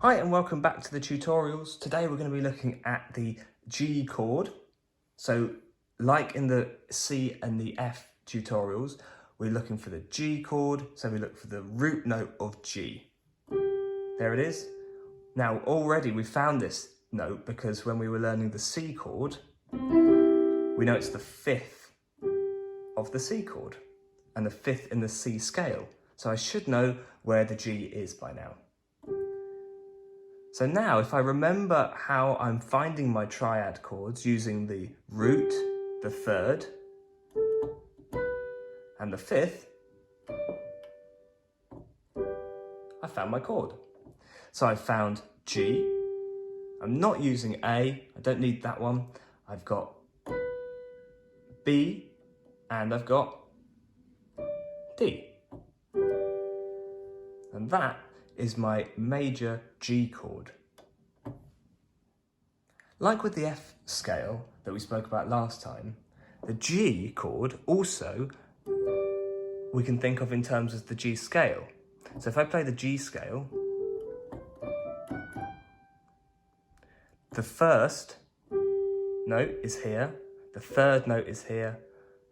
Hi and welcome back to the tutorials. Today we're going to be looking at the G chord. So like in the C and the F tutorials, we're looking for the G chord. So we look for the root note of G. There it is. Now already we found this note because when we were learning the C chord, we know it's the fifth of the C chord and the fifth in the C scale. So I should know where the G is by now. So now, if I remember how I'm finding my triad chords using the root, the third, and the fifth, I found my chord. So I found G. I'm not using A, I don't need that one. I've got B, and I've got D. And that is my major G chord. Like with the F scale that we spoke about last time, the G chord also we can think of in terms of the G scale. So if I play the G scale, the first note is here, the third note is here,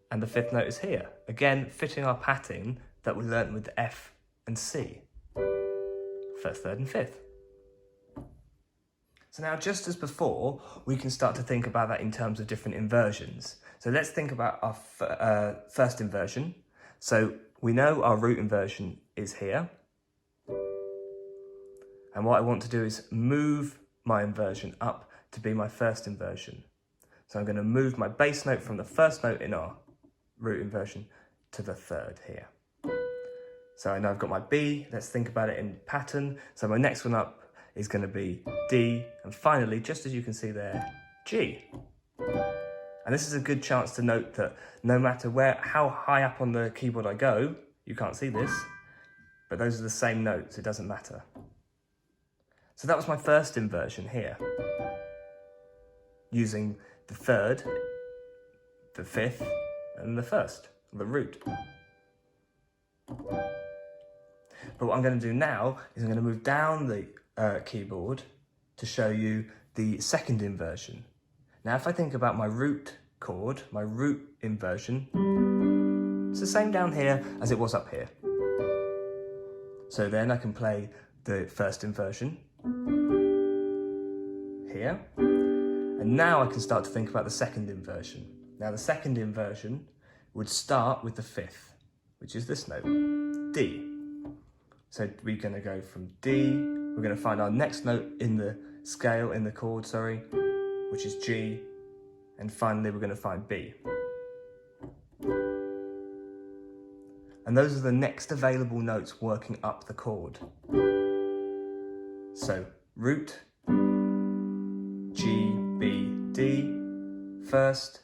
and the fifth note is here. Again, fitting our pattern that we learnt with F and C. First, third and fifth. So now, just as before, we can start to think about that in terms of different inversions. So let's think about our first inversion. So we know our root inversion is here. And what I want to do is move my inversion up to be my first inversion. So I'm going to move my bass note from the first note in our root inversion to the third here. So I know I've got my B, let's think about it in pattern. So my next one up is going to be D, and finally, just as you can see there, G. And this is a good chance to note that no matter how high up on the keyboard I go, you can't see this, but those are the same notes, it doesn't matter. So that was my first inversion here, using the third, the fifth, and the first, the root. But what I'm going to do now is I'm going to move down the keyboard to show you the second inversion. Now if I think about my root chord, my root inversion, it's the same down here as it was up here. So then I can play the first inversion here, and now I can start to think about the second inversion. Now the second inversion would start with the fifth, which is this note, D. So we're going to go from D, we're going to find our next note in the scale, in the chord, which is G, and finally we're going to find B. And those are the next available notes working up the chord. So root, G, B, D, first,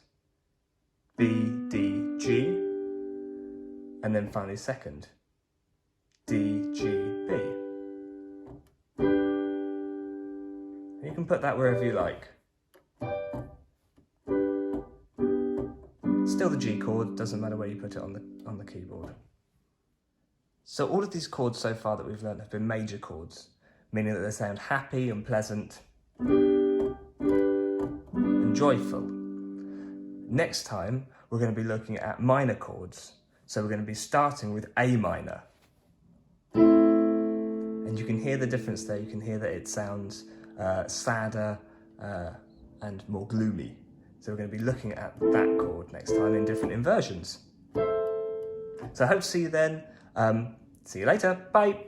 B, D, G, and then finally second. D, G, B. You can put that wherever you like. Still the G chord, doesn't matter where you put it on the keyboard. So all of these chords so far that we've learned have been major chords, meaning that they sound happy and pleasant and joyful. Next time, we're going to be looking at minor chords. So we're going to be starting with A minor. And you can hear the difference there. You can hear that it sounds sadder and more gloomy. So we're going to be looking at that chord next time in different inversions. So I hope to see you then. See you later. Bye.